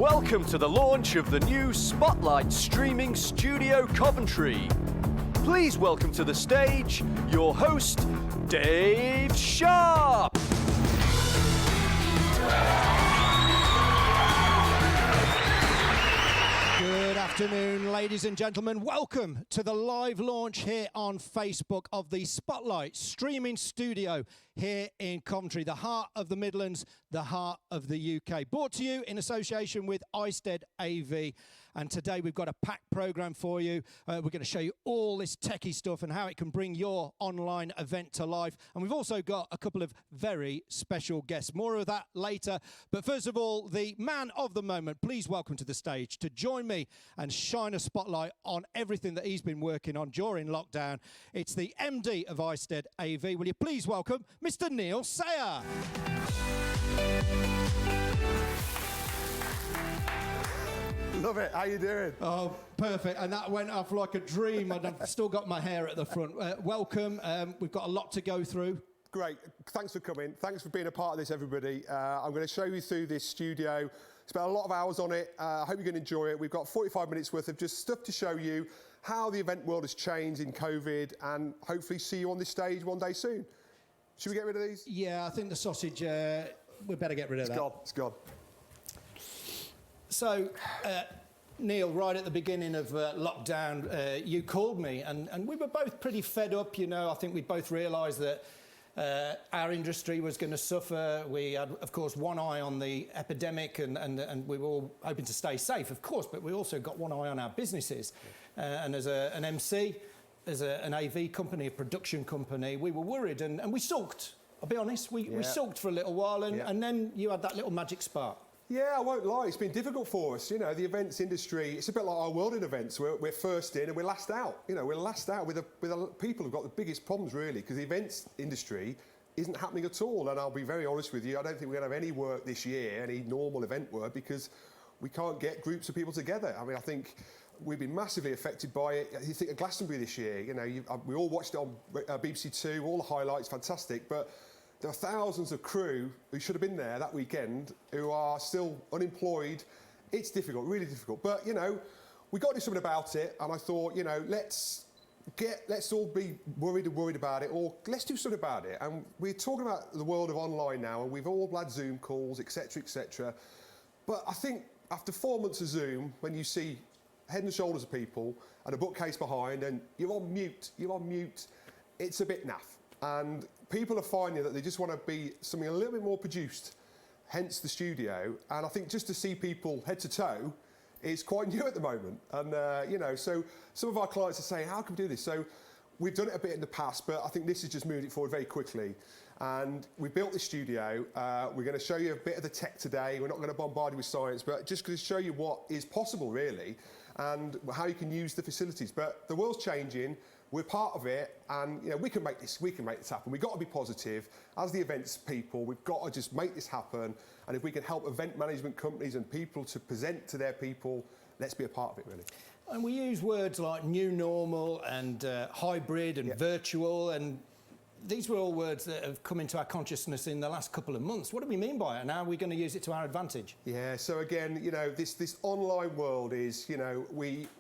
Welcome to the launch of the new Spotlight Streaming Studio Coventry. Please welcome to the stage your host, Dave Sharp. Good afternoon, ladies and gentlemen. Welcome to the live launch here on Facebook of the Spotlight Streaming Studio here in Coventry, the heart of the Midlands, the heart of the UK. Brought to you in association with Untitled AV. And today we've got a packed programme for you. We're going to show you all this techie stuff and how it can bring your online event to life. And we've also got a couple of very special guests. More of that later. But first of all, the man of the moment, please welcome to the stage to join me and shine a spotlight on everything that he's been working on during lockdown. It's the MD of Untitled AV. Will you please welcome Mr. Neil Sayer. Love it. How you doing? Oh, perfect. And that went off like a dream. I've still got my hair at the front. Welcome. We've got a lot to go through. Great. Thanks for coming. Thanks for being a part of this, everybody. I'm going to show you through this studio. Spent a lot of hours on it. I hope you're going to enjoy it. We've got 45 minutes worth of just stuff to show you how the event world has changed in COVID, and hopefully see you on this stage one day soon. Should we get rid of these? Yeah, I think the sausage, we better get rid of that. It's gone. So, Neil, right at the beginning of lockdown, you called me, and we were both pretty fed up. You know, I think we both realised that our industry was going to suffer. We had, of course, one eye on the epidemic, and we were all hoping to stay safe, of course, but we also got one eye on our businesses. And as an MC, as an AV company, a production company, we were worried, and we sulked. I'll be honest, we sulked for a little while, and then you had that little magic spark. Yeah, I won't lie, it's been difficult for us. You know, the events industry, it's a bit like our world in events. We're first in and we're last out. You know, we're last out with people who've got the biggest problems, really, because the events industry isn't happening at all. And I'll be very honest with you, I don't think we're going to have any work this year, any normal event work, because we can't get groups of people together. I mean, I think we've been massively affected by it. You think of Glastonbury this year, you know, we all watched it on BBC Two, all the highlights, fantastic, but there are thousands of crew who should have been there that weekend who are still unemployed. It's difficult, really difficult. But, you know, we've got to do something about it. And I thought, you know, let's all be worried about it, or let's do something about it. And we're talking about the world of online now, and we've all had Zoom calls, etc., etc. But I think after 4 months of Zoom, when you see head and shoulders of people and a bookcase behind, and you're on mute, it's a bit naff. And people are finding that they just want to be something a little bit more produced, hence the studio. And I think just to see people head to toe is quite new at the moment. And, you know, so some of our clients are saying, how can we do this? So we've done it a bit in the past, but I think this has just moved it forward very quickly. And we built this studio. We're going to show you a bit of the tech today. We're not going to bombard you with science, but just going to show you what is possible, really, and how you can use the facilities. But the world's changing. We're part of it, and you know, we can make this happen. We've got to be positive. As the events people, we've got to just make this happen. And if we can help event management companies and people to present to their people, let's be a part of it, really. And we use words like new normal and hybrid and virtual, and these were all words that have come into our consciousness in the last couple of months. What do we mean by it, and how are we going to use it to our advantage? Yeah, so again, you know, this online world is, you know,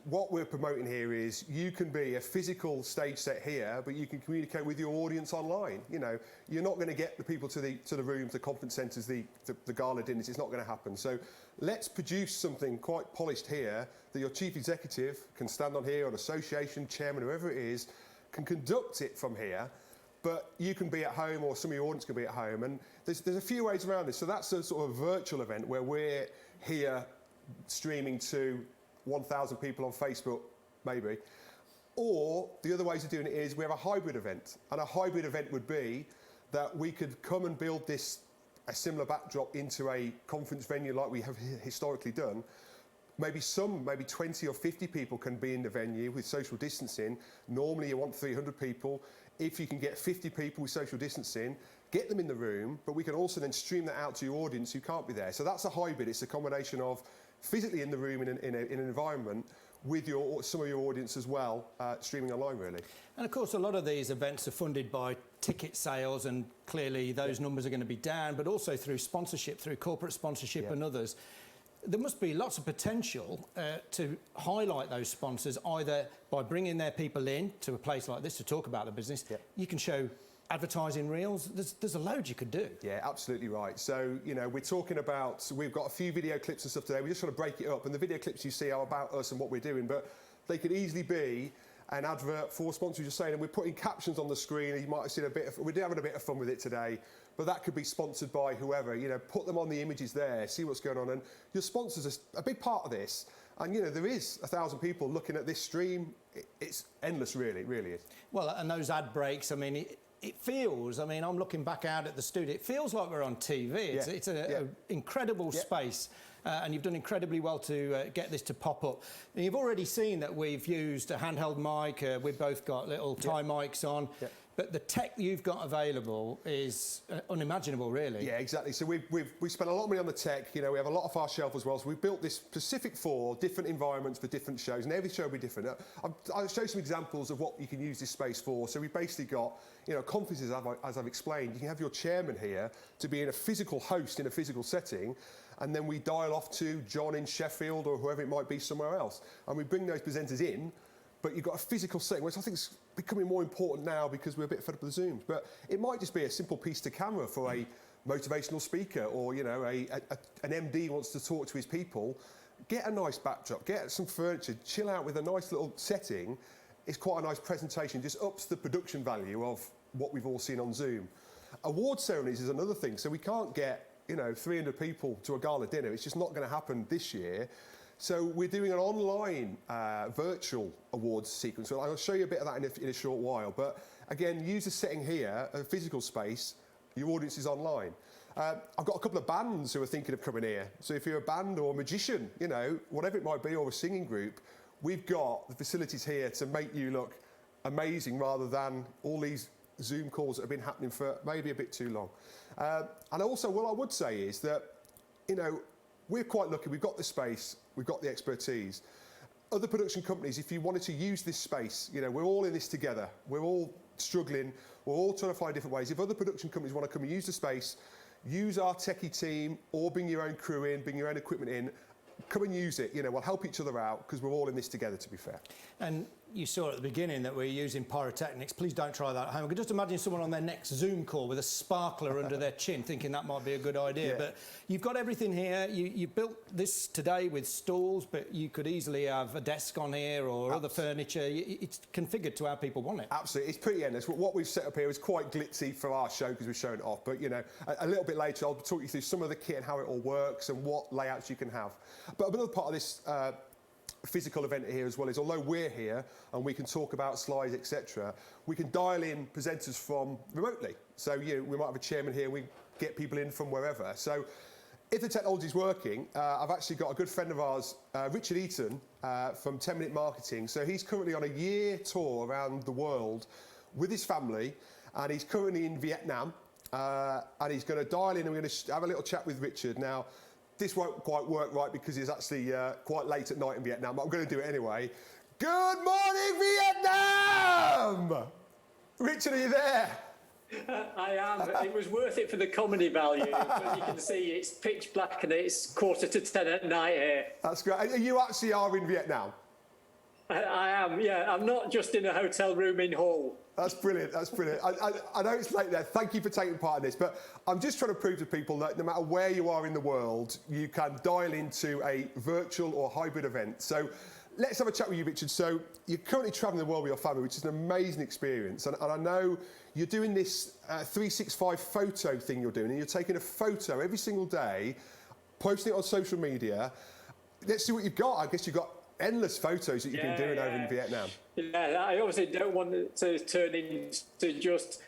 what we're promoting here is you can be a physical stage set here, but you can communicate with your audience online. You know, you're not going to get the people to the rooms, the conference centres, the gala dinners. It's not going to happen. So let's produce something quite polished here that your chief executive can stand on here, or an association chairman, whoever it is, can conduct it from here. But you can be at home, or some of your audience can be at home. And there's a few ways around this. So that's a sort of virtual event where we're here streaming to 1,000 people on Facebook, maybe. Or the other ways of doing it is we have a hybrid event. And a hybrid event would be that we could come and build a similar backdrop into a conference venue like we have historically done. Maybe 20 or 50 people can be in the venue with social distancing. Normally you want 300 people. If you can get 50 people with social distancing, get them in the room, but we can also then stream that out to your audience who can't be there. So that's a hybrid. It's a combination of physically in the room in an environment with some of your audience as well, streaming online, really. And of course, a lot of these events are funded by ticket sales, and clearly those numbers are going to be down, but also through sponsorship, through corporate sponsorship and others. there must be lots of potential to highlight those sponsors, either by bringing their people in to a place like this to talk about the business. Yep. You can show advertising reels. There's a load you could do. Yeah, absolutely right. So, you know, we're talking about, we've got a few video clips and stuff today. We just want to break it up, and the video clips you see are about us and what we're doing, but they could easily be an advert for sponsors, you're saying, and we're putting captions on the screen. You might have seen we're having a bit of fun with it today, but that could be sponsored by whoever. You know, put them on the images there, see what's going on, and your sponsors are a big part of this. And you know, there is 1,000 people looking at this stream. It's endless, really, it really is. Well, and those ad breaks, I mean, it feels, I mean, I'm looking back out at the studio, it feels like we're on TV. It's an incredible space. And you've done incredibly well to get this to pop up. And you've already seen that we've used a handheld mic. We've both got little tie mics on. But the tech you've got available is unimaginable, really. Yeah, exactly. So we spent a lot of money on the tech. You know, we have a lot off our shelf as well. So we've built this specific for different environments for different shows, and every show will be different. I'll show some examples of what you can use this space for. So we've basically got, you know, conferences, as I've explained. You can have your chairman here to be in a physical host in a physical setting, and then we dial off to John in Sheffield or whoever it might be somewhere else. And we bring those presenters in, but you've got a physical setting, which I think is becoming more important now because we're a bit fed up with the Zooms. But it might just be a simple piece to camera for a motivational speaker, or, you know, an MD wants to talk to his people. Get a nice backdrop, get some furniture, chill out with a nice little setting. It's quite a nice presentation, just ups the production value of what we've all seen on Zoom. Award ceremonies is another thing. So we can't get, you know, 300 people to a gala dinner. It's just not going to happen this year. So we're doing an online virtual awards sequence. So I'll show you a bit of that in a short while. But again, use the setting here, a physical space. Your audience is online. I've got a couple of bands who are thinking of coming here. So if you're a band or a magician, you know, whatever it might be, or a singing group, we've got the facilities here to make you look amazing rather than all these Zoom calls that have been happening for maybe a bit too long. And also, what I would say is that, you know, we're quite lucky. We've got the space, we've got the expertise. Other production companies, if you wanted to use this space, you know, we're all in this together. We're all struggling. We're all trying to find different ways. If other production companies want to come and use the space, use our techie team, or bring your own crew in, bring your own equipment in, come and use it. You know, we'll help each other out because we're all in this together, to be fair. And you saw at the beginning that we're using pyrotechnics. Please don't try that at home. I could just imagine someone on their next Zoom call with a sparkler under their chin thinking that might be a good idea. But you've got everything here. You built this today with stalls, but you could easily have a desk on here or other furniture. It's configured to how people want it. Absolutely. It's pretty endless. What we've set up here is quite glitzy for our show because we're showing it off. But, you know, a little bit later, I'll talk you through some of the kit and how it all works and what layouts you can have. But another part of this physical event here as well is, although we're here and we can talk about slides, etc., we can dial in presenters from remotely. So, you know, we might have a chairman here, we get people in from wherever. So if the technology's working, I've actually got a good friend of ours, Richard Eaton, from 10 Minute Marketing. So he's currently on a year tour around the world with his family, and he's currently in Vietnam, and he's going to dial in and we're going to have a little chat with Richard. Now, this won't quite work right because it's actually quite late at night in Vietnam, but I'm going to do it anyway. Good morning, Vietnam! Richard, are you there? I am. It was worth it for the comedy value, but you can see it's pitch black and it's 9:45 at night here. That's great. And you actually are in Vietnam? I am, yeah. I'm not just in a hotel room in Hull. That's brilliant, that's brilliant. I know it's late there. Thank you for taking part in this, but I'm just trying to prove to people that no matter where you are in the world, you can dial into a virtual or hybrid event. So let's have a chat with you, Richard. So you're currently traveling the world with your family, which is an amazing experience. And I know you're doing this 365 photo thing you're doing, and you're taking a photo every single day, posting it on social media. Let's see what you've got. I guess you've got endless photos that you've been doing over in Vietnam. Yeah, I obviously don't want it to turn into just,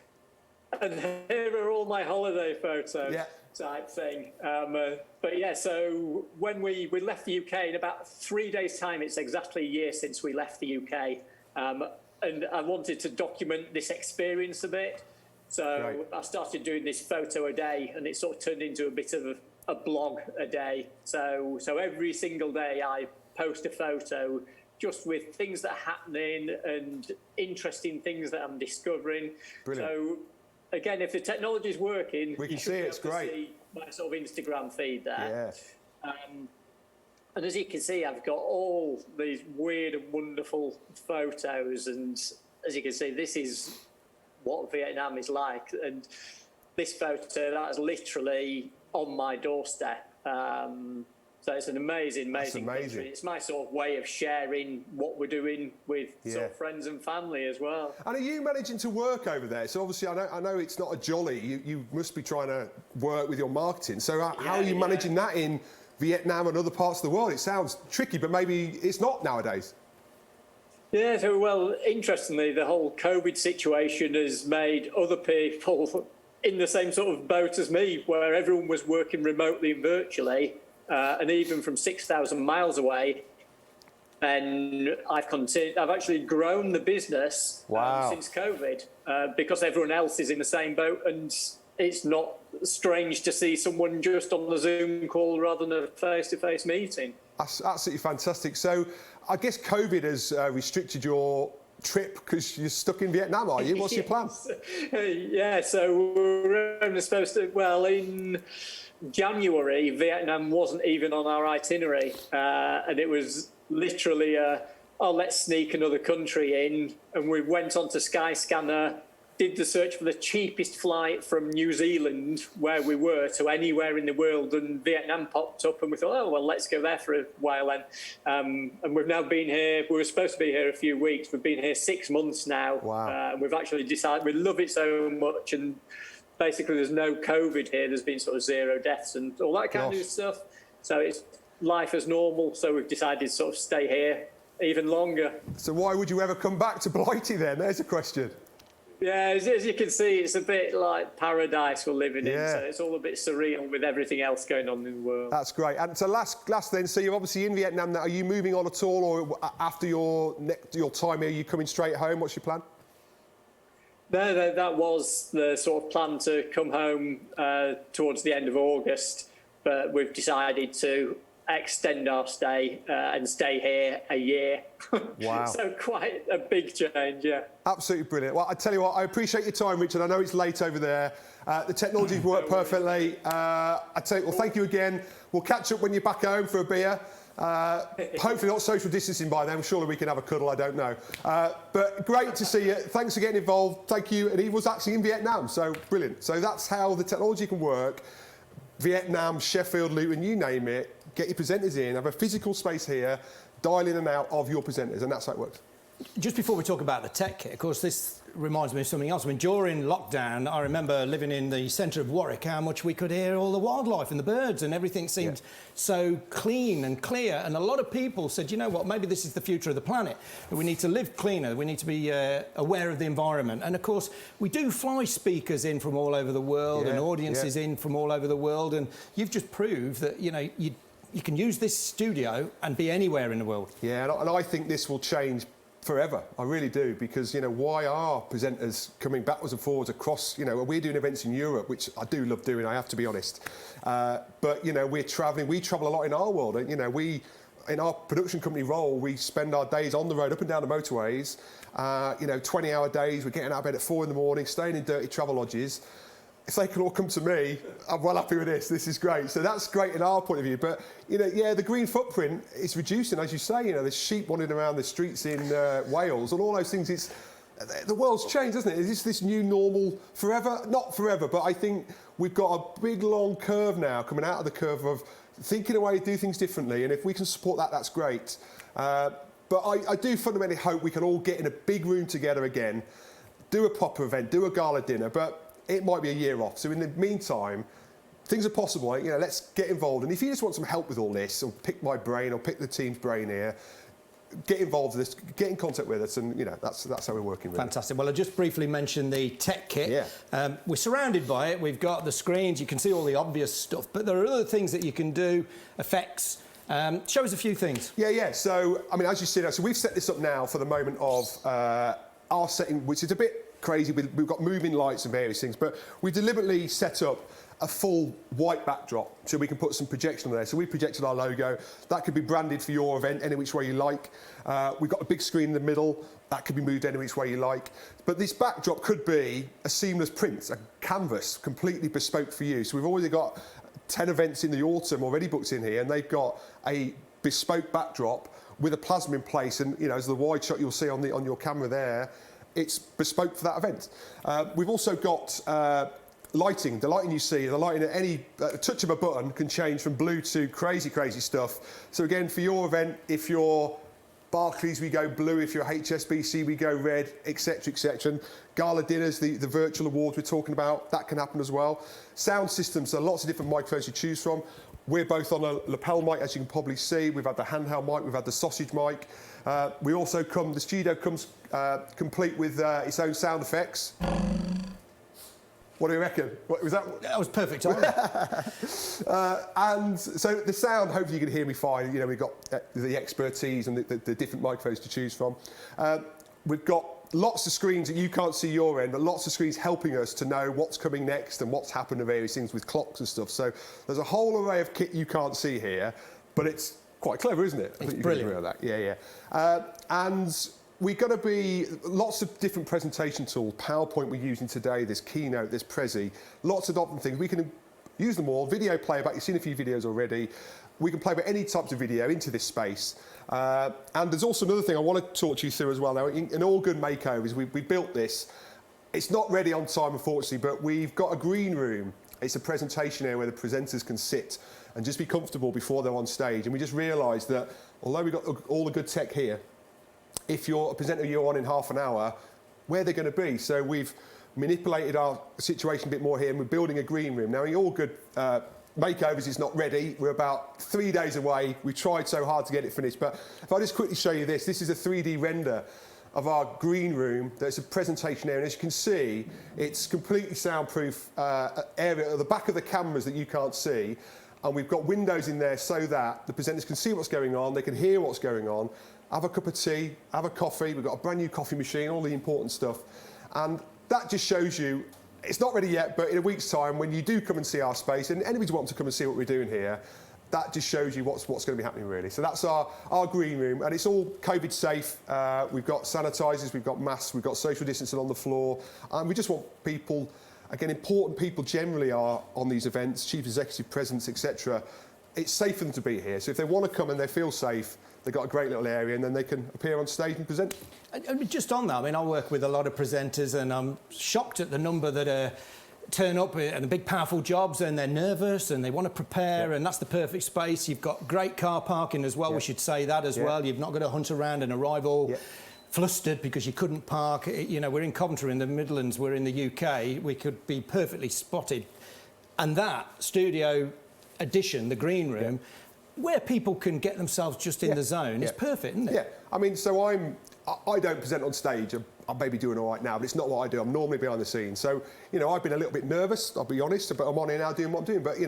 and here are all my holiday photos type thing. But yeah, so when we left the UK, in about 3 days' time, it's exactly a year since we left the UK. And I wanted to document this experience a bit. So I started doing this photo a day, and it sort of turned into a bit of a blog a day. So every single day I post a photo just with things that are happening and interesting things that I'm discovering. Brilliant. So again, if the technology is working, we can see it. It's great. See my sort of Instagram feed there. Yeah. And as you can see, I've got all these weird and wonderful photos. And as you can see, this is what Vietnam is like. And this photo, that is literally on my doorstep. So it's an amazing country. It's my sort of way of sharing what we're doing with sort of friends and family as well. And are you managing to work over there? So obviously, I know it's not a jolly. You must be trying to work with your marketing. So how are you managing that in Vietnam and other parts of the world? It sounds tricky, but maybe it's not nowadays. Yeah, so, well, interestingly, the whole COVID situation has made other people in the same sort of boat as me, where everyone was working remotely and virtually. And even from 6,000 miles away, and I've actually grown the business since COVID because everyone else is in the same boat, and it's not strange to see someone just on the Zoom call rather than a face-to-face meeting. That's absolutely fantastic. So I guess COVID has restricted your trip because you're stuck in Vietnam, are you? What's your plan? Yeah, so we're only supposed to, well, in January, Vietnam wasn't even on our itinerary, and it was literally let's sneak another country in, and we went onto Skyscanner, did the search for the cheapest flight from New Zealand, where we were, to anywhere in the world, and Vietnam popped up, and we thought, oh, well, let's go there for a while then. And we've now been here, we were supposed to be here a few weeks, we've been here 6 months now. Wow. And we've actually decided we love it so much, and basically there's no COVID here, there's been sort of 0 deaths and all that kind of stuff. So it's life as normal, so we've decided to sort of stay here even longer. So why would you ever come back to Blighty then? There's a question. Yeah, as you can see, it's a bit like paradise we're living in, so it's all a bit surreal with everything else going on in the world. That's great. And so last then, so you're obviously in Vietnam now. Are you moving on at all, or after your time here, are you coming straight home? What's your plan? No, that was the sort of plan, to come home towards the end of August, but we've decided to extend our stay and stay here a year. Wow. So quite a big change, yeah. Absolutely brilliant. Well, I tell you what, I appreciate your time, Richard. I know it's late over there. The technology's worked perfectly. I tell you, well, thank you again. We'll catch up when you're back home for a beer. Hopefully not social distancing by then. Surely we can have a cuddle, I don't know. But great to see you. Thanks for getting involved. Thank you. And he was actually in Vietnam, so brilliant. So that's how the technology can work. Vietnam, Sheffield, Luton, you name it. Get your presenters in, have a physical space here, dial in and out of your presenters, and that's how it works. Just before we talk about the tech kit, of course, this reminds me of something else. I mean, during lockdown, I remember living in the centre of Warwick, how much we could hear all the wildlife and the birds, and everything seemed so clean and clear. And a lot of people said, you know what, maybe this is the future of the planet. We need to live cleaner. We need to be aware of the environment. And of course, we do fly speakers in from all over the world and audiences in from all over the world. And you've just proved that, you know, you can use this studio and be anywhere in the world. Yeah, and I think this will change forever. I really do, because, you know, why are presenters coming backwards and forwards across, you know, we're doing events in Europe, which I do love doing, I have to be honest. But, you know, we travel a lot in our world. And, you know, in our production company role, we spend our days on the road, up and down the motorways, you know, 20-hour days, we're getting out of bed at 4 in the morning, staying in dirty travel lodges. If they can all come to me, I'm well happy with this. This is great. So that's great in our point of view. But, you know, yeah, the green footprint is reducing, as you say. You know, there's sheep wandering around the streets in Wales and all those things. The world's changed, hasn't it? Is this new normal forever? Not forever, but I think we've got a big, long curve now coming out of the curve of thinking a way to do things differently. And if we can support that, that's great. But I do fundamentally hope we can all get in a big room together again, do a proper event, do a gala dinner. But it might be a year off. So in the meantime, things are possible. You know, let's get involved. And if you just want some help with all this, or pick my brain, or pick the team's brain here, get involved with this, get in contact with us, and, you know, that's how we're working. Really. Fantastic. Well, I just briefly mentioned the tech kit. Yeah. We're surrounded by it. We've got the screens. You can see all the obvious stuff, but there are other things that you can do, effects. Show us a few things. Yeah. So, I mean, as you see now, so we've set this up now for the moment of our setting, which is a bit crazy. We've got moving lights and various things, but we deliberately set up a full white backdrop so we can put some projection on there. So we projected our logo. That could be branded for your event any which way you like. We've got a big screen in the middle. That could be moved any which way you like. But this backdrop could be a seamless print, a canvas completely bespoke for you. So we've already got 10 events in the autumn already booked in here, and they've got a bespoke backdrop with a plasma in place, and as the wide shot you'll see on your camera there, it's bespoke for that event. We've also got lighting. The lighting you see, the lighting at any touch of a button can change from blue to crazy stuff. So again, for your event, if you're Barclays, we go blue. If you're HSBC, we go red, etc., etc. Gala dinners, the virtual awards we're talking about, that can happen as well. Sound systems, there are lots of different microphones to choose from. We're both on a lapel mic, as you can probably see. We've had the handheld mic, we've had the sausage mic. We also the studio comes complete with its own sound effects. What do you reckon? That was perfect timing. And so the sound, hopefully you can hear me fine. We've got the expertise and the different microphones to choose from. We've got lots of screens that you can't see your end, but lots of screens helping us to know what's coming next and what's happened to various things with clocks and stuff. So there's a whole array of kit you can't see here, but it's quite clever, isn't it? It's brilliant. You can agree with that. And we're going to be lots of different presentation tools. PowerPoint we're using today, there's Keynote, there's Prezi, lots of different things. We can use them all. Video playback, you've seen a few videos already. We can play back any types of video into this space. And there's also another thing I want to talk to you through as well. Now, in all good makeovers, we built this. It's not ready on time, unfortunately, but we've got a green room. It's a presentation area where the presenters can sit and just be comfortable before they're on stage. And we just realised that although we've got all the good tech here, if you're a presenter you're on in half an hour, where they're going to be. So we've manipulated our situation a bit more here, and we're building a green room. Now, in all good makeovers, it's not ready. We're about 3 days away. We tried so hard to get it finished. But if I just quickly show you this is a 3D render of our green room. There's a presentation area, and as you can see, it's completely soundproof area at the back of the cameras that you can't see. And we've got windows in there so that the presenters can see what's going on, they can hear what's going on, have a cup of tea, have a coffee. We've got a brand new coffee machine, all the important stuff. And that just shows you, it's not ready yet, but in a week's time, when you do come and see our space, and anybody's wanting to come and see what we're doing here, that just shows you what's going to be happening, really. So that's our green room, and it's all COVID safe. We've got sanitisers, we've got masks, we've got social distancing on the floor, and we just want people, again, important people generally are on these events, chief executive presidents, etc. It's safe for them to be here. So if they want to come and they feel safe, they've got a great little area, and then they can appear on stage and present. And just on that, I mean, I work with a lot of presenters, and I'm shocked at the number that turn up and the big, powerful jobs, and they're nervous and they want to prepare, and that's the perfect space. You've got great car parking as well. We should say that as well. You've not got to hunt around and arrive all flustered because you couldn't park. We're in Coventry in the Midlands, we're in the UK. We could be perfectly spotted. And that studio addition, the green room, where people can get themselves just in the zone, is perfect, isn't it? Yeah, I mean, so I don't present on stage. I'm maybe doing all right now, but it's not what I do. I'm normally behind the scenes. So, I've been a little bit nervous, I'll be honest, but I'm on here now doing what I'm doing. But,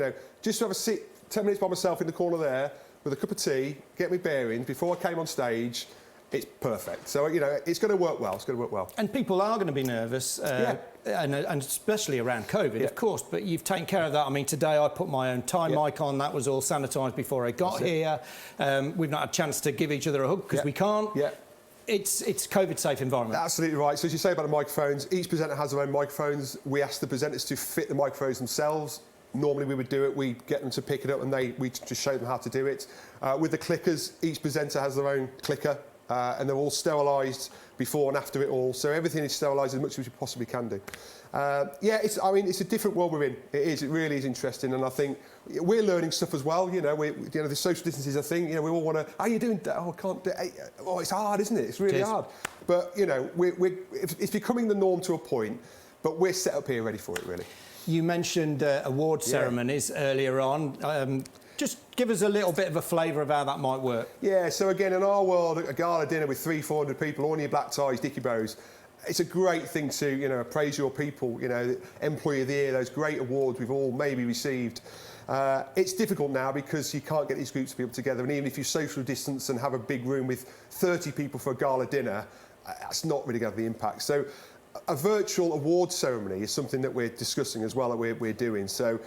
just to have a sit 10 minutes by myself in the corner there with a cup of tea, get me bearings before I came on stage, it's perfect. So, it's going to work well. It's going to work well. And people are going to be nervous, and especially around COVID, of course, but you've taken care of that. I mean, today I put my own time mic on. That was all sanitised before I got here. We've not had a chance to give each other a hug because we can't. It's a COVID-safe environment. Absolutely right. So as you say about the microphones, each presenter has their own microphones. We ask the presenters to fit the microphones themselves. Normally we would do it, we get them to pick it up, and we just show them how to do it. With the clickers, each presenter has their own clicker, and they're all sterilised before and after it all. So everything is sterilised as much as we possibly can do. It's a different world we're in. It is. It really is interesting, and I think we're learning stuff as well. The social distance is a thing. We all want to. How are you doing? Oh, I can't do it. Oh, it's hard, isn't it? It's really hard. But it's becoming the norm to a point. But we're set up here, ready for it, really. You mentioned award ceremonies earlier on. Just give us a little bit of a flavour of how that might work. Yeah. So again, in our world, a gala dinner with 300-400 people, all in your black ties, dicky bows. It's a great thing to, appraise your people, Employee of the Year, those great awards we've all maybe received. It's difficult now because you can't get these groups of people together, and even if you social distance and have a big room with 30 people for a gala dinner, that's not really going to have the impact. So a virtual award ceremony is something that we're discussing as well, that we're doing. So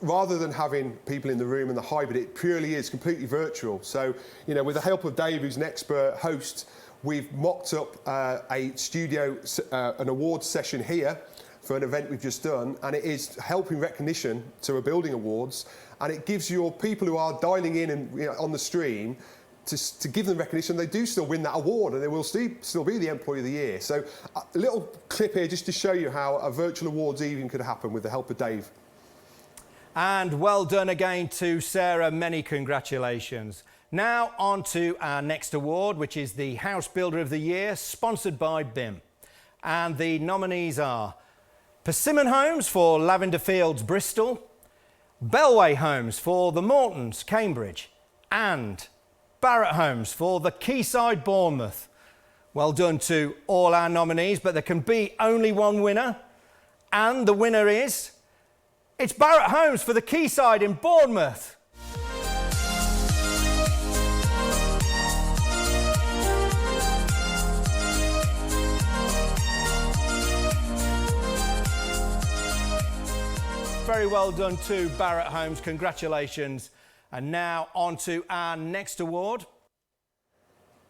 rather than having people in the room and the hybrid, it purely is completely virtual. So, with the help of Dave, who's an expert host, we've mocked up a studio, an awards session here for an event we've just done, and it is helping recognition to a building awards, and it gives your people who are dialing in and on the stream to give them recognition. They do still win that award, and they will still be the Employee of the Year. So a little clip here just to show you how a virtual awards evening could happen with the help of Dave. And well done again to Sarah. Many congratulations. Now on to our next award, which is the House Builder of the Year, sponsored by BIM. And the nominees are Persimmon Homes for Lavender Fields, Bristol, Bellway Homes for the Mortons, Cambridge, and Barrett Homes for the Quayside, Bournemouth. Well done to all our nominees, but there can be only one winner, and the winner is... it's Barrett Homes for the Quayside in Bournemouth. Very well done to Barrett Homes. Congratulations. And now on to our next award.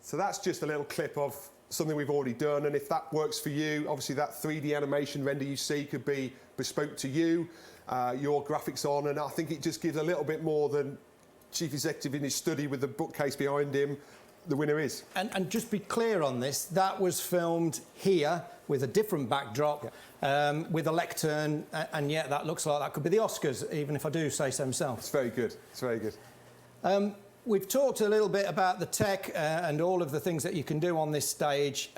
So that's just a little clip of something we've already done, and if that works for you, obviously that 3D animation render you see could be bespoke to you, your graphics on, and I think it just gives a little bit more than Chief Executive in his study with the bookcase behind him. The winner is. And just be clear on this, that was filmed here with a different backdrop, with a lectern, and yet that looks like that could be the Oscars, even if I do say so myself. It's very good. It's very good. We've talked a little bit about the tech and all of the things that you can do on this stage.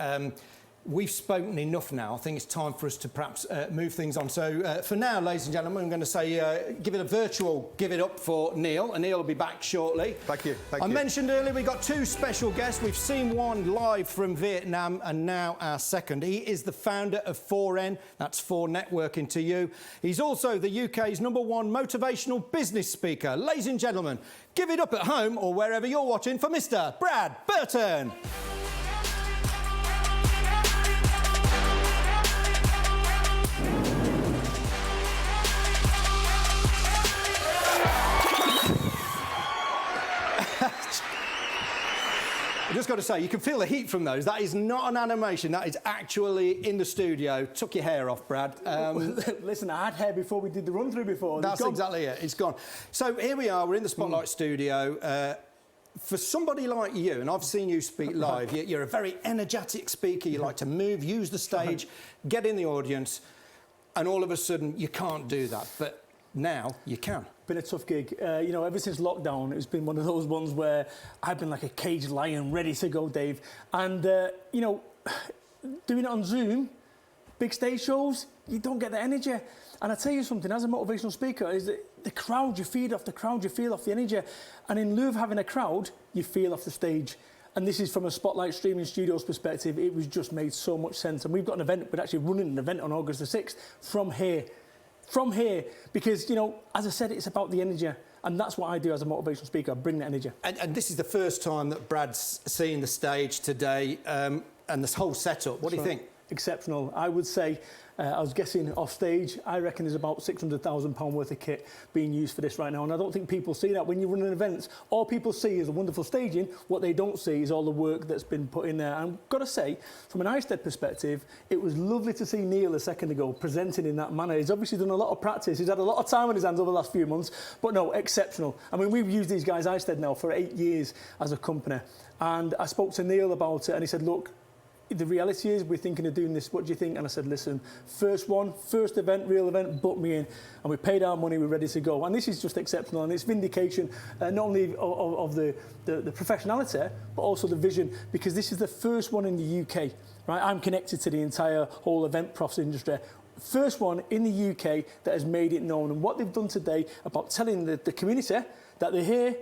We've spoken enough now. I think it's time for us to perhaps move things on. So for now, ladies and gentlemen, I'm going to say give it a virtual give it up for Neil, and Neil will be back shortly. Thank you. Thank you. I mentioned earlier we've got two special guests. We've seen one live from Vietnam, and now our second. He is the founder of 4N. That's 4 Networking to you. He's also the UK's #1 motivational business speaker. Ladies and gentlemen, give it up at home or wherever you're watching for Mr. Brad Burton. I just got to say, you can feel the heat from those. That is not an animation. That is actually in the studio. Took your hair off, Brad. Listen, I had hair before we did the run-through before. That's exactly it. It's gone. So here we are. We're in the Spotlight studio. For somebody like you, and I've seen you speak live, you're a very energetic speaker. You like to move, use the stage, get in the audience, and all of a sudden you can't do that. But now you can. Been a tough gig. You know, ever since lockdown, it's been one of those ones where I've been like a caged lion, ready to go, Dave. And, you know, doing it on Zoom, big stage shows, you don't get the energy. And I tell you something, as a motivational speaker, is that the crowd, you feed off the crowd, you feel off the energy. And in lieu of having a crowd, you feel off the stage. And this is from a Spotlight Streaming Studios perspective. It was just made so much sense. And we've got an event, we're actually running an event on August the 6th from here. From here, because, you know, as I said, it's about the energy. And that's what I do as a motivational speaker, I bring the energy. And this is the first time that Brad's seen the stage today, and this whole setup. What do you think? Exceptional. I would say, I was guessing off stage, I reckon there's about £600,000 worth of kit being used for this right now. And I don't think people see that. When you run an event, all people see is a wonderful staging. What they don't see is all the work that's been put in there. And I've got to say, from an ISTED perspective, it was lovely to see Neil a second ago presenting in that manner. He's obviously done a lot of practice. He's had a lot of time on his hands over the last few months. But no, exceptional. I mean, we've used these guys ISTED now for 8 years as a company. And I spoke to Neil about it, and he said, look, the reality is we're thinking of doing this. What do you think? And I said, listen, first event, real event, book me in. And we paid our money, we're ready to go. And this is just exceptional. And it's vindication, not only of the professionality, but also the vision, because this is the first one in the UK. Right? I'm connected to the entire whole event profs industry. First one in the UK that has made it known. And what they've done today about telling the community that they're here,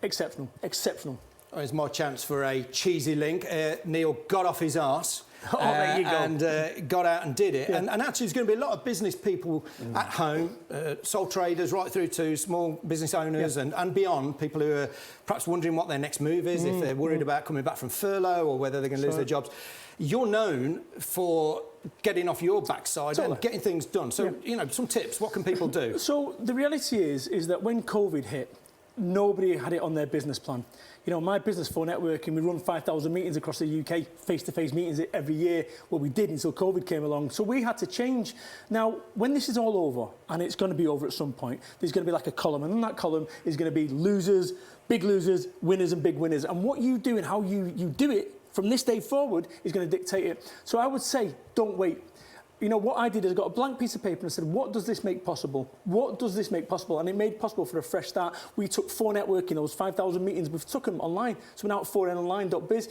exceptional, exceptional. There's my chance for a cheesy link. Neil got off his arse there you go. and got out and did it. Yeah. And actually, there's going to be a lot of business people at home, sole traders right through to small business owners and beyond, people who are perhaps wondering what their next move is, if they're worried about coming back from furlough or whether they're going to lose their jobs. You're known for getting off your backside and getting things done. So, you know, some tips. What can people do? So the reality is that when COVID hit, nobody had it on their business plan. You know, my business for networking, we run 5,000 meetings across the UK, face-to-face meetings every year. Well, we did until COVID came along. So we had to change. Now, when this is all over, and it's going to be over at some point, there's going to be like a column, and on that column is going to be losers, big losers, winners and big winners. And what you do and how you do it from this day forward is going to dictate it. So I would say, don't wait. You know, what I did is I got a blank piece of paper and I said, what does this make possible? What does this make possible? And it made possible for a fresh start. We took 4 networking, those 5,000 meetings, we've took them online. So we're now at 4nonline.biz.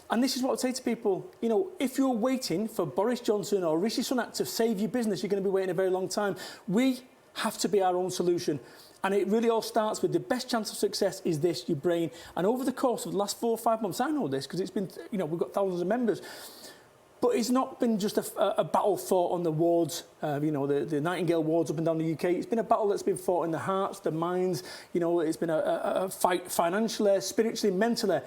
And this is what I say to people, you know, if you're waiting for Boris Johnson or Rishi Sunak to save your business, you're going to be waiting a very long time. We have to be our own solution. And it really all starts with the best chance of success is this, your brain. And over the course of the last 4 or 5 months, I know this because it's been, you know, we've got thousands of members. But it's not been just a battle fought on the wards, you know, the Nightingale wards up and down the UK. It's been a battle that's been fought in the hearts, the minds. You know, it's been a fight financially, spiritually, mentally.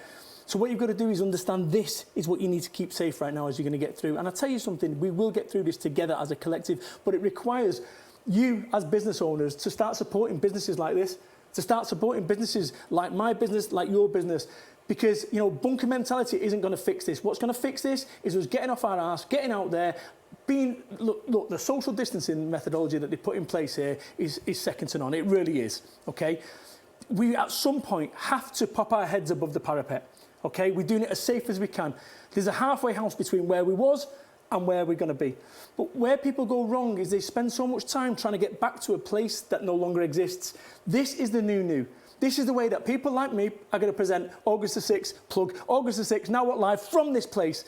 So what you've got to do is understand this is what you need to keep safe right now as you're going to get through. And I'll tell you something, we will get through this together as a collective, but it requires you as business owners to start supporting businesses like this, to start supporting businesses like my business, like your business. Because, you know, bunker mentality isn't going to fix this. What's going to fix this is us getting off our arse, getting out there, being... Look, the social distancing methodology that they put in place here is second to none. It really is, OK? We, at some point, have to pop our heads above the parapet, OK? We're doing it as safe as we can. There's a halfway house between where we was and where we're going to be. But where people go wrong is they spend so much time trying to get back to a place that no longer exists. This is the new. This is the way that people like me are going to present August the 6th, plug August the 6th, Now What Live from this place.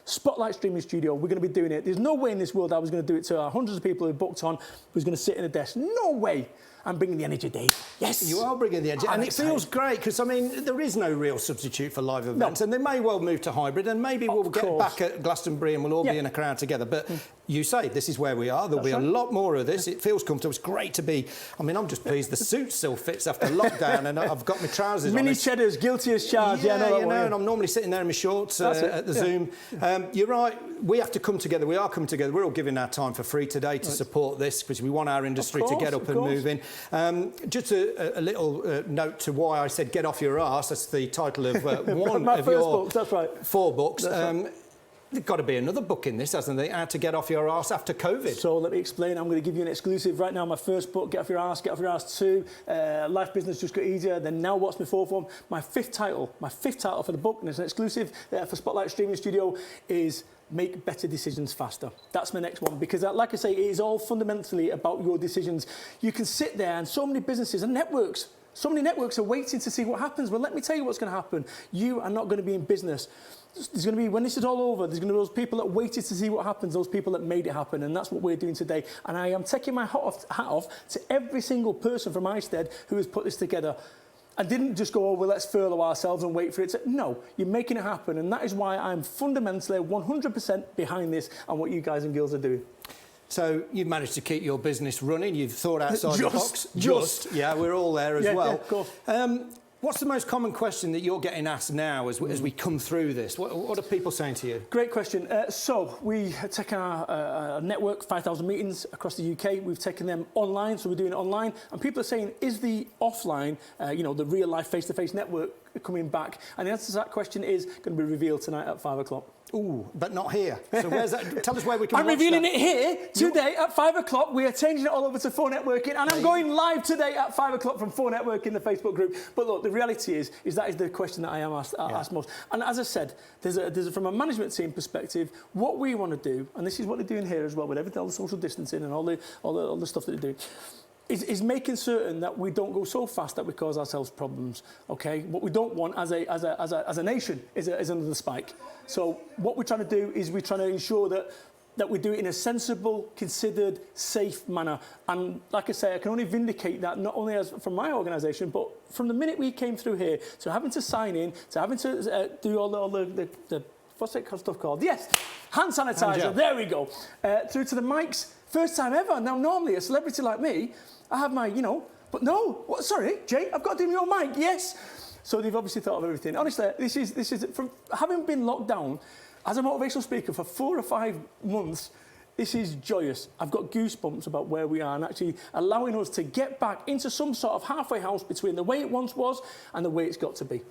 Spotlight Streaming Studio, we're going to be doing it. There's no way in this world I was going to do it to our hundreds of people who booked on, who's going to sit in a desk. No way. I'm bringing the energy, Dave. Yes. You are bringing the energy. And it feels great because, I mean, there is no real substitute for live events. No. And they may well move to hybrid and maybe we'll get back at Glastonbury and we'll all be in a crowd together. But you say this is where we are. There'll be a lot more of this. It feels comfortable. It's great to be... I mean, I'm just pleased the suit still fits after lockdown and I've got my trousers on. Mini cheddars, guilty as charged. Yeah, I know that one. And I'm normally sitting there in my shorts at the Zoom. You're right. We have to come together. We are coming together. We're all giving our time for free today to support this because we want our industry to get up and move in. Just a little note to why I said get off your arse. That's the title of one of your books, that's right. 4 books. There's got to be another book in this, hasn't there? How to get off your arse after COVID. So let me explain. I'm going to give you an exclusive right now. My first book, Get Off Your Arse, Get Off Your Arse 2. Life Business Just Got Easier. Then Now What's My fourth one? My fifth title for the book, and it's an exclusive for Spotlight Streaming Studio, is Make Better Decisions Faster. That's my next one because, like I say, it is all fundamentally about your decisions. You can sit there and so many businesses and networks, so many networks are waiting to see what happens. Well, let me tell you what's going to happen. You are not going to be in business. There's going to be, when this is all over, there's going to be those people that waited to see what happens, those people that made it happen, and that's what we're doing today. And I am taking my hat off to every single person from ISTED who has put this together. And didn't just go, oh, well, let's furlough ourselves and wait for it to... No, you're making it happen, and that is why I'm fundamentally 100% behind this and what you guys and girls are doing. So you've managed to keep your business running. You've thought outside the box. Just. Yeah, we're all there as well. Yeah, of course. What's the most common question that you're getting asked now as we come through this? What are people saying to you? Great question. So we take our network, 5,000 meetings across the UK. We've taken them online, so we're doing it online. And people are saying, is the offline, you know, the real-life face-to-face network coming back? And the answer to that question is going to be revealed tonight at 5 o'clock. Ooh, but not here. So where's that? Tell us where we can I'm watch revealing that. it here today at 5 o'clock. We are changing it all over to 4 Networking, and I'm going live today at 5 o'clock from 4 Networking, the Facebook group. But look, the reality is that is the question that I am asked most. And as I said, there's from a management team perspective, what we want to do, and this is what they're doing here as well, with everything, all the social distancing and all the stuff that they're doing, is making certain that we don't go so fast that we cause ourselves problems. Okay, what we don't want as a nation is another spike. So what we're trying to do is we're trying to ensure that we do it in a sensible, considered, safe manner. And like I say, I can only vindicate that not only from my organisation, but from the minute we came through here, to having to sign in, to having to do all the what's that stuff called? Yes, hand sanitizer. There we go. Through to the mics. First time ever. Now, normally, a celebrity like me, I have my, but no. What? Sorry, Jay, I've got to do my own mic. Yes. So they've obviously thought of everything. Honestly, this is from having been locked down as a motivational speaker for 4 or 5 months. This is joyous. I've got goosebumps about where we are and actually allowing us to get back into some sort of halfway house between the way it once was and the way it's got to be.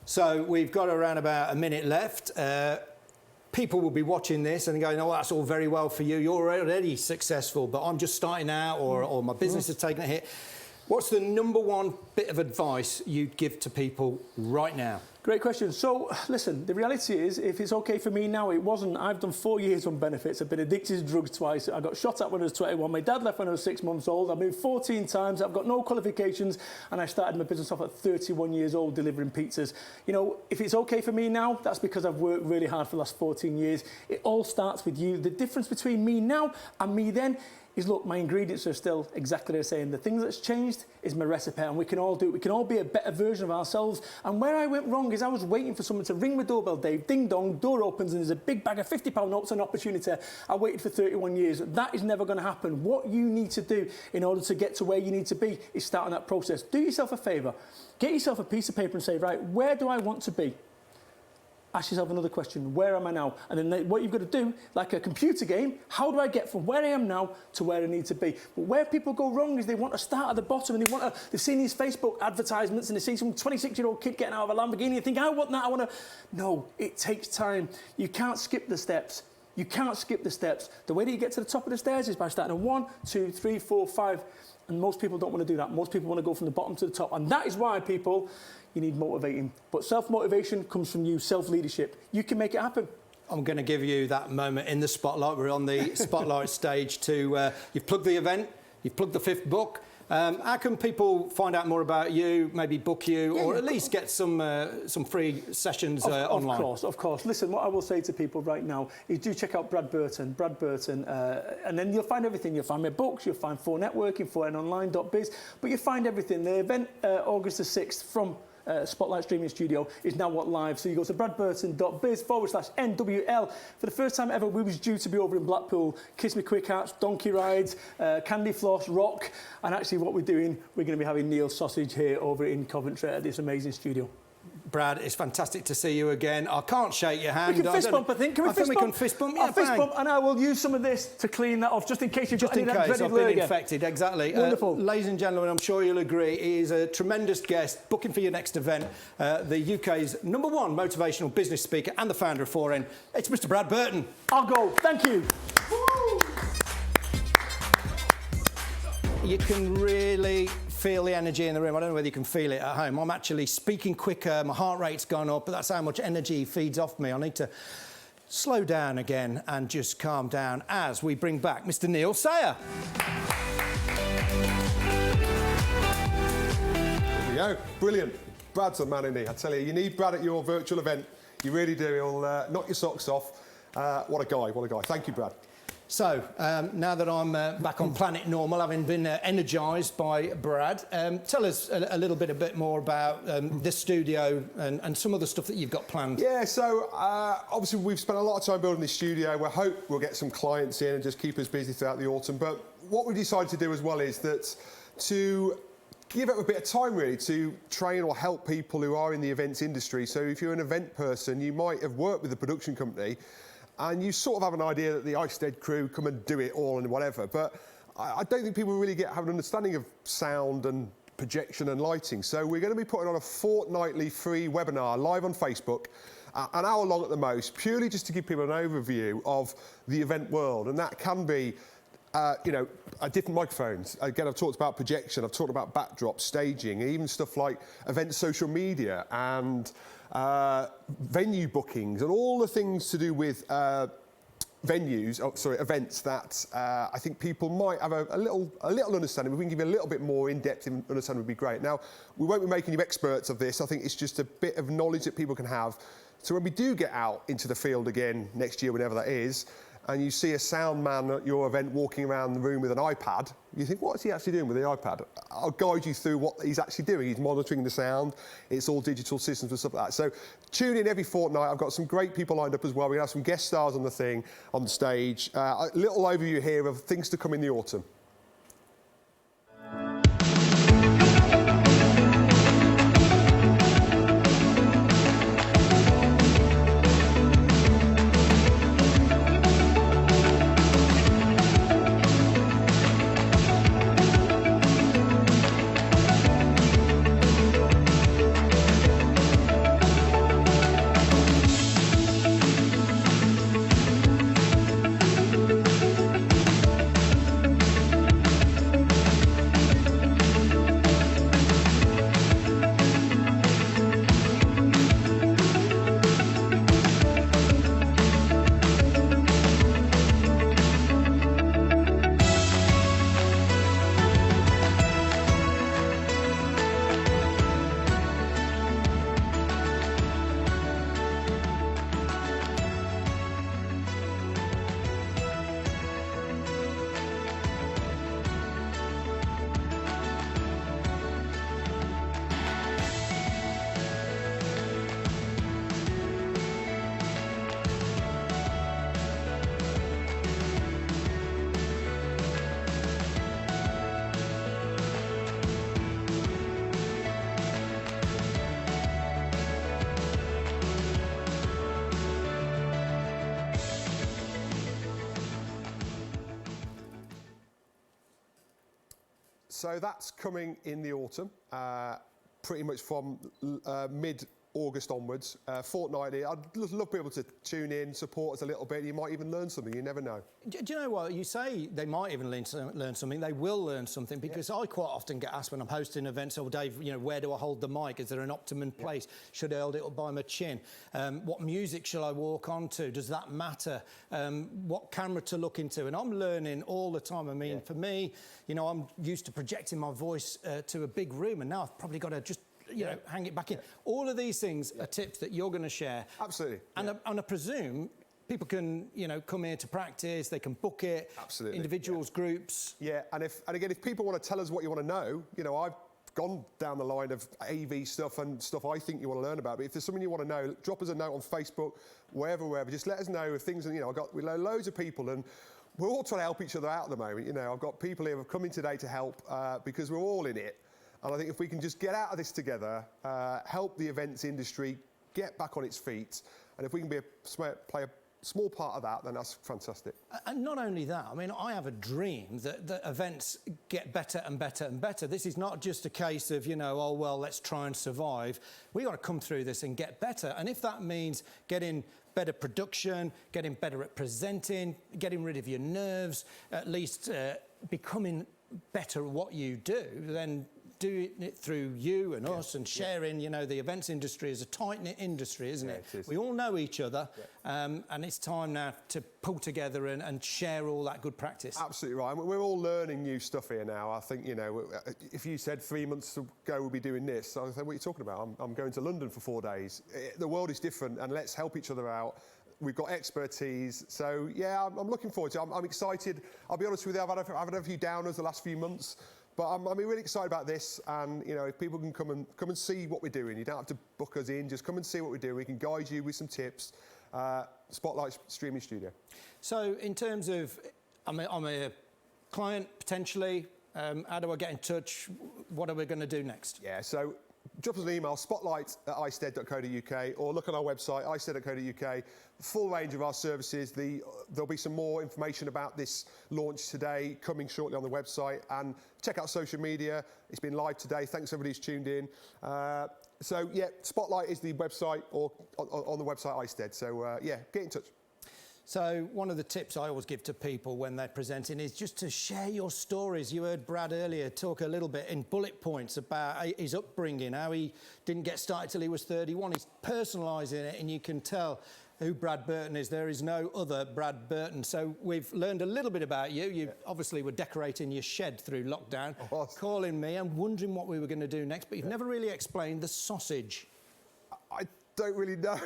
So we've got around about a minute left. People will be watching this and going, oh, that's all very well for you. You're already successful, but I'm just starting out or my business has taken a hit. What's the number one bit of advice you'd give to people right now? Great question. So, listen, the reality is, if it's okay for me now, it wasn't. I've done 4 years on benefits. I've been addicted to drugs twice. I got shot at when I was 21. My dad left when I was 6 months old. I moved 14 times. I've got no qualifications. And I started my business off at 31 years old delivering pizzas. You know, if it's okay for me now, that's because I've worked really hard for the last 14 years. It all starts with you. The difference between me now and me then is, look, my ingredients are still exactly the same. The thing that's changed is my recipe, and we can all do it. We can all be a better version of ourselves. And where I went wrong is I was waiting for someone to ring my doorbell, Dave, ding dong, door opens, and there's a big bag of £50 notes, an opportunity. I waited for 31 years. That is never going to happen. What you need to do in order to get to where you need to be is start on that process. Do yourself a favour. Get yourself a piece of paper and say, right, where do I want to be? Ask yourself another question, where am I now? And then what you've got to do, like a computer game, how do I get from where I am now to where I need to be? But where people go wrong is they want to start at the bottom and they've seen these Facebook advertisements and they see some 26-year-old kid getting out of a Lamborghini and think, I want that, I want to... No, it takes time. You can't skip the steps. You can't skip the steps. The way that you get to the top of the stairs is by starting at 1, 2, 3, 4, 5. And most people don't want to do that. Most people want to go from the bottom to the top. And that is why, people, you need motivating. But self-motivation comes from you, self-leadership. You can make it happen. I'm going to give you that moment in the spotlight. We're on the spotlight stage to... you've plugged the event, you've plugged the 5th book. How can people find out more about you, maybe book you, or at least get some free sessions online? Of course. Listen, what I will say to people right now is do check out Brad Burton, and then you'll find everything. You'll find my books, you'll find 4networking, 4nonline.biz, but you'll find everything. The event, August the 6th, from Spotlight Streaming Studio is now live. So you go to bradburton.biz/NWL. For the first time ever, we was due to be over in Blackpool. Kiss Me Quick Hearts, Donkey Rides, Candy Floss, Rock. And actually what we're doing, we're going to be having Neil Sausage here over in Coventry at this amazing studio. Brad, it's fantastic to see you again. I can't shake your hand. We can fist bump, I think. Can we fist bump? We can fist bump. Yeah, I'll fist bump, and I will use some of this to clean that off, just in case you've got any of that dreaded I've been lurgy. infected. Exactly. Wonderful. Ladies and gentlemen, I'm sure you'll agree, he is a tremendous guest, booking for your next event, the UK's #1 motivational business speaker and the founder of 4N. It's Mr. Brad Burton. I'll go. Thank you. You can really feel the energy in the room. I don't know whether you can feel it at home. I'm actually speaking quicker, my heart rate's gone up, but that's how much energy feeds off me. I need to slow down again and just calm down as we bring back Mr. Neil Sayer. There we go. Brilliant. Brad's a man, isn't he? I tell you need Brad at your virtual event. You really do. He'll knock your socks off. What a guy, what a guy. Thank you, Brad. So, now that I'm back on Planet Normal, having been energised by Brad, tell us a little bit more about this studio and some of the stuff that you've got planned. Yeah, so obviously we've spent a lot of time building this studio. We hope we'll get some clients in and just keep us busy throughout the autumn. But what we decided to do as well is that to give it a bit of time really to train or help people who are in the events industry. So if you're an event person, you might have worked with a production company and you sort of have an idea that the Eistead crew come and do it all and whatever, but I don't think people really have an understanding of sound and projection and lighting. So we're going to be putting on a fortnightly free webinar live on Facebook, an hour long at the most, purely just to give people an overview of the event world. And that can be, different microphones. Again, I've talked about projection, I've talked about backdrop, staging, even stuff like event social media and venue bookings and all the things to do with events that I think people might have a little understanding. If we can give you a little bit more in-depth understanding would be great. Now, we won't be making you experts of this. I think it's just a bit of knowledge that people can have. So when we do get out into the field again next year, whenever that is, and you see a sound man at your event walking around the room with an iPad, you think, what's he actually doing with the iPad? I'll guide you through what he's actually doing. He's monitoring the sound. It's all digital systems and stuff like that. So tune in every fortnight. I've got some great people lined up as well. We're going to have some guest stars on the stage. A little overview here of things to come in the autumn. So that's coming in the autumn, pretty much from mid-August onwards, fortnightly. I'd love people to tune in, support us a little bit. You might even learn something, you never know. Do you know what? You say they might even learn something. They will learn something, because I quite often get asked when I'm hosting events, oh, Dave, you know, where do I hold the mic? Is there an optimum place? Should I hold it up by my chin? What music shall I walk onto? Does that matter? What camera to look into? And I'm learning all the time. I mean, for me, you know, I'm used to projecting my voice to a big room, and now I've probably got to just hang it back in. All of these things are tips that you're going to share. Absolutely. And I presume people can, you know, come here to practice. They can book it. Absolutely. Individuals, groups. Yeah, and again, if people want to tell us what you want to know, you know, I've gone down the line of AV stuff and stuff I think you want to learn about. But if there's something you want to know, drop us a note on Facebook, wherever. Just let us know if things. You know, we know loads of people, and we're all trying to help each other out at the moment. You know, I've got people here who have come in today to help because we're all in it. And I think if we can just get out of this together, help the events industry get back on its feet, and if we can play a small part of that, then that's fantastic. And not only that, I mean, I have a dream that events get better and better and better. This is not just a case of, you know, oh, well, let's try and survive. We got to come through this and get better. And if that means getting better production, getting better at presenting, getting rid of your nerves, at least becoming better at what you do, then doing it through you and us and sharing, you know, the events industry is a tight-knit industry, isn't it? It is. We all know each other, and it's time now to pull together and share all that good practice. Absolutely right. We're all learning new stuff here now. I think, you know, if you said 3 months ago we'll be doing this, I said, what are you talking about? I'm going to London for 4 days. The world is different, and let's help each other out. We've got expertise. So, yeah, I'm looking forward to it. I'm excited. I'll be honest with you, I've had a few downers the last few months. But I'm really excited about this, and you know, if people can come and see what we're doing, you don't have to book us in. Just come and see what we're doing. We can guide you with some tips. Spotlight Streaming Studio. So, in terms of, I'm a client potentially. How do I get in touch? What are we going to do next? Yeah. So, drop us an email, spotlight@isted.co.uk, or look on our website, isted.co.uk. Full range of our services. There'll be some more information about this launch today coming shortly on the website, and check out social media. It's been live today. Thanks everybody who's tuned in. So yeah, Spotlight is the website, or on the website ISTED. So yeah, get in touch. So one of the tips I always give to people when they're presenting is just to share your stories. You heard Brad earlier talk a little bit in bullet points about his upbringing, how he didn't get started till he was 31. He's personalising it, and you can tell who Brad Burton is. There is no other Brad Burton. So we've learned a little bit about you. You obviously were decorating your shed through lockdown, calling me and wondering what we were going to do next, but you've never really explained the sausage. I don't really know.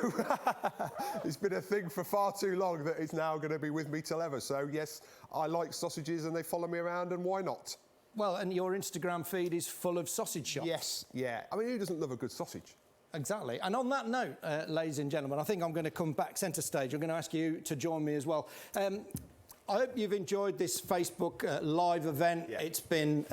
It's been a thing for far too long that it's now going to be with me till ever. So yes, I like sausages and they follow me around, and why not? Well, and your Instagram feed is full of sausage shops. Yes, yeah. I mean, who doesn't love a good sausage? Exactly. And on that note, ladies and gentlemen, I think I'm going to come back centre stage. I'm going to ask you to join me as well. I hope you've enjoyed this Facebook live event. Yeah. It's been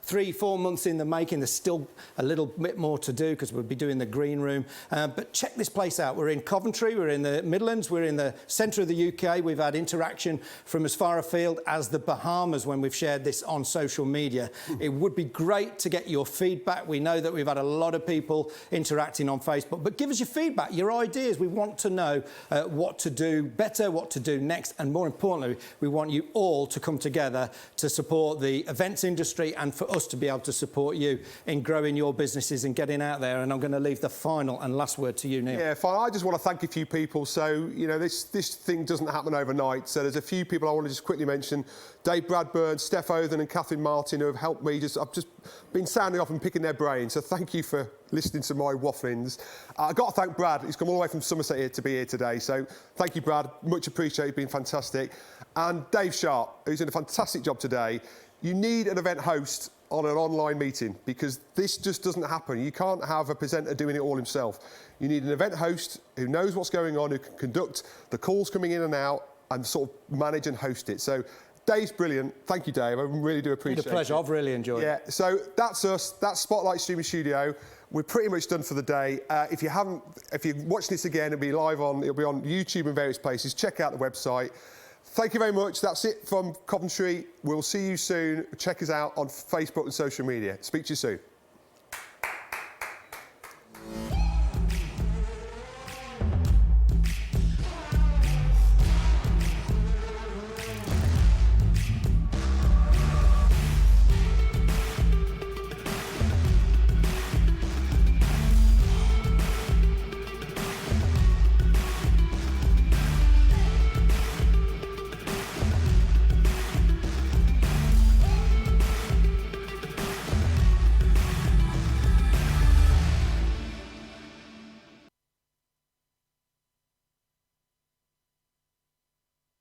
3-4 months in the making. There's still a little bit more to do because we'll be doing the green room. But check this place out. We're in Coventry, we're in the Midlands, we're in the centre of the UK. We've had interaction from as far afield as the Bahamas when we've shared this on social media. It would be great to get your feedback. We know that we've had a lot of people interacting on Facebook, but give us your feedback, your ideas. We want to know what to do better, what to do next, and more importantly, we want you all to come together to support the events industry and for us to be able to support you in growing your businesses and getting out there. And I'm going to leave the final and last word to you, Neil. Yeah, fine. I just want to thank a few people. So, you know, this thing doesn't happen overnight. So there's a few people I want to just quickly mention. Dave Bradburn, Steph Othen and Catherine Martin, who have helped me. I've just been sounding off and picking their brains. So thank you for listening to my wafflings. I've got to thank Brad. He's come all the way from Somerset here to be here today. So thank you, Brad. Much appreciated. You've been fantastic. And Dave Sharp, who's done a fantastic job today. You need an event host on an online meeting because this just doesn't happen. You can't have a presenter doing it all himself. You need an event host who knows what's going on, who can conduct the calls coming in and out and sort of manage and host it. So Dave's brilliant. Thank you, Dave. I really do appreciate it. It's a pleasure. I've really enjoyed it. Yeah, so that's us. That's Spotlight Streaming Studio. We're pretty much done for the day. If you're watching this again, it'll be on YouTube and various places. Check out the website. Thank you very much. That's it from Coventry. We'll see you soon. Check us out on Facebook and social media. Speak to you soon.